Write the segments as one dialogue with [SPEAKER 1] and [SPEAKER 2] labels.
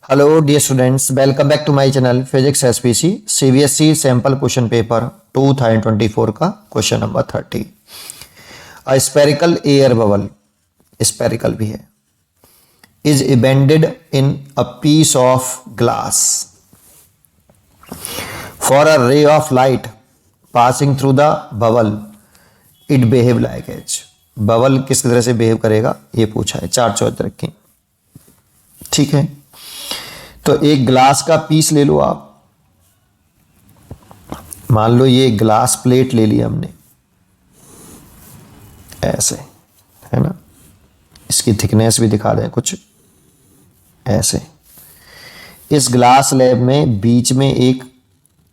[SPEAKER 1] Hello dear students, welcome back to my channel Physics SPC CBSE sample question paper 2024 का question number 30। A spherical air bubble, spherical भी है, is एबेंडेड in a piece of glass for a ray of light passing through the bubble it behave like as. Bubble किस तरह से behave करेगा ये पूछा है, चार चॉइस रखें। ठीक है, तो एक ग्लास का पीस ले लो आप, मान लो ये ग्लास प्लेट ले ली हमने, ऐसे है ना, इसकी थिकनेस भी दिखा दें कुछ ऐसे। इस ग्लास लैब में बीच में एक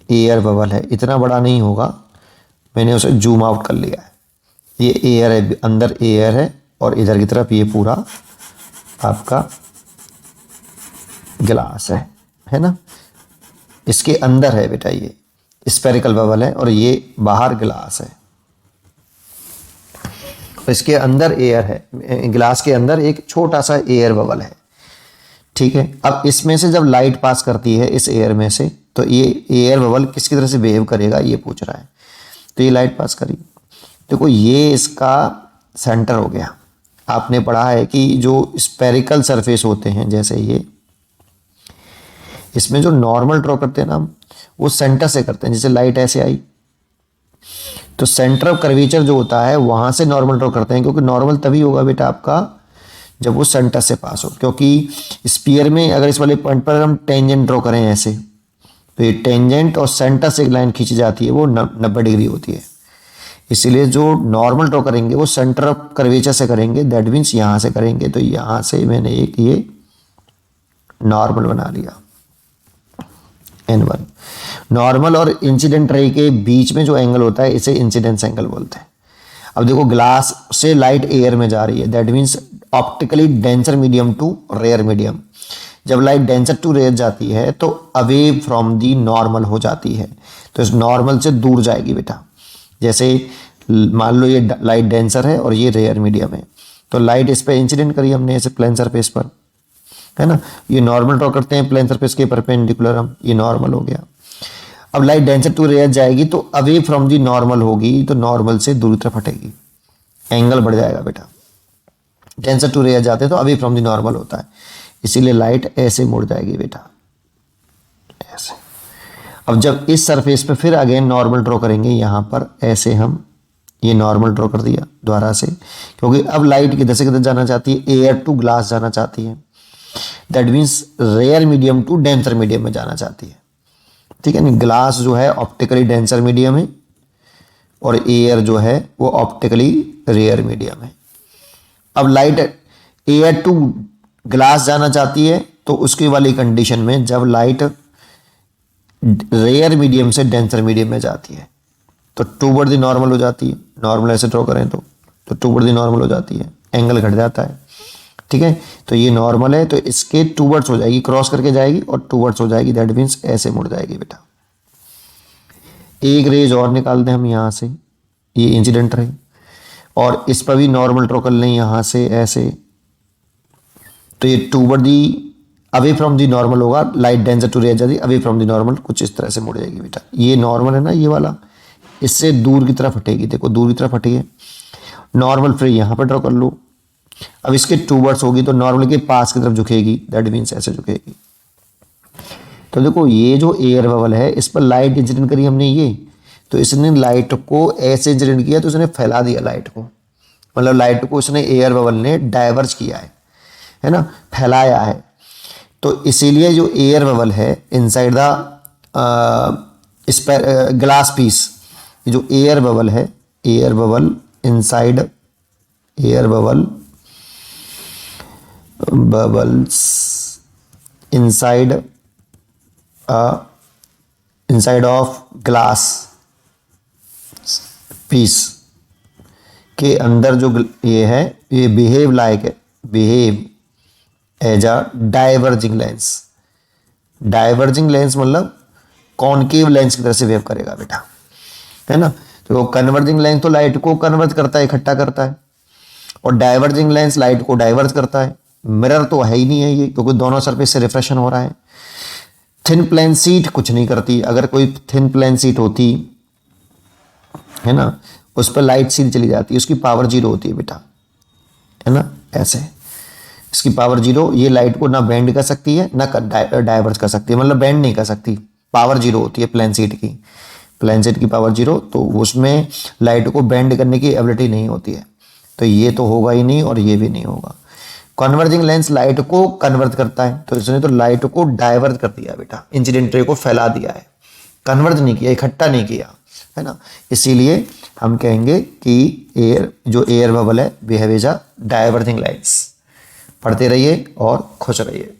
[SPEAKER 1] एयर बबल है, इतना बड़ा नहीं होगा, मैंने उसे जूम आउट कर लिया है। ये एयर है, अंदर एयर है और इधर की तरफ ये पूरा आपका ग्लास है ना। इसके अंदर है बेटा, ये स्पेरिकल बबल है और ये बाहर ग्लास है। इसके अंदर एयर है, ग्लास के अंदर एक छोटा सा एयर बबल है। ठीक है, अब इसमें से जब लाइट पास करती है इस एयर में से, तो ये एयर बबल किसकी तरह से बिहेव करेगा ये पूछ रहा है। तो ये लाइट पास करी, देखो ये इसका सेंटर हो गया। आपने पढ़ा है कि जो स्पेरिकल सरफेस होते हैं, जैसे ये, इसमें जो नॉर्मल ड्रॉ करते हैं ना हम, वो सेंटर से करते हैं। जैसे लाइट ऐसे आई तो सेंटर ऑफ कर्वेचर जो होता है वहां से नॉर्मल ड्रॉ करते हैं, क्योंकि नॉर्मल तभी होगा बेटा आपका जब वो सेंटर से पास हो। क्योंकि स्फीयर में अगर इस वाले पॉइंट पर हम टेंजेंट ड्रॉ करें ऐसे, तो ये टेंजेंट और सेंटर से एक लाइन खींची जाती है, वो 90 डिग्री होती है। इसीलिए जो नॉर्मल ड्रॉ करेंगे वो सेंटर ऑफ कर्वेचर से करेंगे, दैट मीन्स यहां से करेंगे। तो यहां से मैंने एक ये नॉर्मल बना लिया, N1। नॉर्मल और इंसिडेंट रे के बीच में जो एंगल होता है इसे इंसिडेंस एंगल बोलते हैं। अब देखो ग्लास से लाइट एयर में जा रही है, that means optically denser medium to rare medium. जब लाइट डेंसर टू रेयर जाती है तो अवे फ्रॉम दी नॉर्मल हो जाती है, तो इस नॉर्मल से दूर जाएगी बेटा। जैसे मान लो ये लाइट डेंसर है और ये रेयर मीडियम है, तो लाइट इस पर इंसिडेंट करी हमने ऐसे प्लेन सरफेस पर, है ना। ये नॉर्मल ड्रॉ करते हैं प्लेन सरफेस के परपेंडिकुलर हम, ये नॉर्मल हो गया। अब लाइट डेंसर टू रेयर जाएगी तो अवे फ्रॉम दी नॉर्मल होगी, तो नॉर्मल से दूर तरफ हटेगी, एंगल बढ़ जाएगा बेटा। डेंसर टू रेयर जाते हैं तो अवे फ्रॉम दी नॉर्मल होता है, इसीलिए लाइट ऐसे मुड़ जाएगी बेटा, ऐसे। अब जब इस सरफेस पे फिर अगेन नॉर्मल ड्रॉ करेंगे, यहां पर ऐसे हम ये नॉर्मल ड्रॉ कर दिया दोबारा से, क्योंकि अब लाइट किधर से किधर जाना चाहती है, एयर टू ग्लास जाना चाहती है, that means rare medium to denser medium में जाना चाहती है। ठीक है, ग्लास जो है ऑप्टिकली डेंसर मीडियम है और एयर जो है वो ऑप्टिकली रेयर मीडियम है। अब लाइट एयर टू ग्लास जाना चाहती है, तो उसकी वाली कंडीशन में जब लाइट रेयर मीडियम से डेंसर मीडियम में जाती है तो टूवर्ड द नॉर्मल हो जाती है। नॉर्मल ऐसे ड्रॉ करें तो टूवर्ड द नॉर्मल हो जाती है, एंगल घट जाता है। ठीक है, तो ये नॉर्मल है तो इसके टूवर्ड्स हो जाएगी, क्रॉस करके जाएगी और टूवर्ड्स हो जाएगी, दैट मीन्स ऐसे मुड़ जाएगी बेटा। एक रेज और निकाल दें हम यहाँ से, ये इंसिडेंट रे, और इस पर भी नॉर्मल ड्रॉ कर लें यहाँ से ऐसे, तो ये toward the away from the normal होगा, लाइट डेंसर टू रेयर जाती, अवे फ्रॉम दी नॉर्मल कुछ इस तरह से मुड़ जाएगी बेटा। ये नॉर्मल है ना ये वाला, इससे दूर की तरफ हटेगी, देखो दूर की तरफ हटी है, नॉर्मल फिर यहाँ पर ड्रॉ कर लो। अब इसके टूवर्ड्स होगी तो नॉर्मल के पास की तरफ झुकेगी, दैट मीन्स ऐसे झुकेगी। तो देखो ये जो एयर बबल है इस पर लाइट इंसिडेंट करी हमने ये, तो इसने लाइट को ऐसे इंसिडेंट किया तो इसने फैला दिया लाइट को, मतलब लाइट को इसने एयर बबल ने डाइवर्ज किया है ना, फैलाया है। तो इसीलिए जो एयर बबल है इनसाइड द ग्लास पीस, जो एयर बबल है, air bubble inside, air bubble bubbles inside of glass piece के अंदर जो ये है, ये बिहेव लाइक है, behave as a diverging lens. Diverging lens मतलब कॉनकेव लेंस की तरह से बिहेव करेगा बेटा, है ना। तो कन्वर्जिंग लेंस तो लाइट को कन्वर्ज करता है, इकट्ठा करता है, और डाइवर्जिंग लेंस लाइट को डाइवर्ज करता है। मिरर तो है ही नहीं है ये, क्योंकि दोनों सरफेस से रिफ्लेक्शन हो रहा है। थिन प्लेन शीट कुछ नहीं करती, अगर कोई थिन प्लेन शीट होती है ना, उस पर लाइट सीधी चली जाती है, उसकी पावर 0 होती है बेटा, है ना, ऐसे इसकी पावर 0, ये लाइट को ना बेंड कर सकती है ना डाइवर्स कर सकती है, मतलब बेंड नहीं कर सकती, पावर 0 होती है प्लेन शीट की, प्लेन शीट की पावर 0, तो उसमें लाइट को बेंड करने की एबिलिटी नहीं होती है, तो ये तो होगा ही नहीं और ये भी नहीं होगा। कन्वर्जिंग लेंस लाइट को कन्वर्ट करता है, तो इसने तो लाइट को डाइवर्ट कर दिया बेटा, इंसिडेंट रे को फैला दिया है, कन्वर्ट नहीं किया, इकट्ठा नहीं किया, है ना। इसीलिए हम कहेंगे कि एयर बबल है behave as a diverging lens. पढ़ते रहिए और खुश रहिए।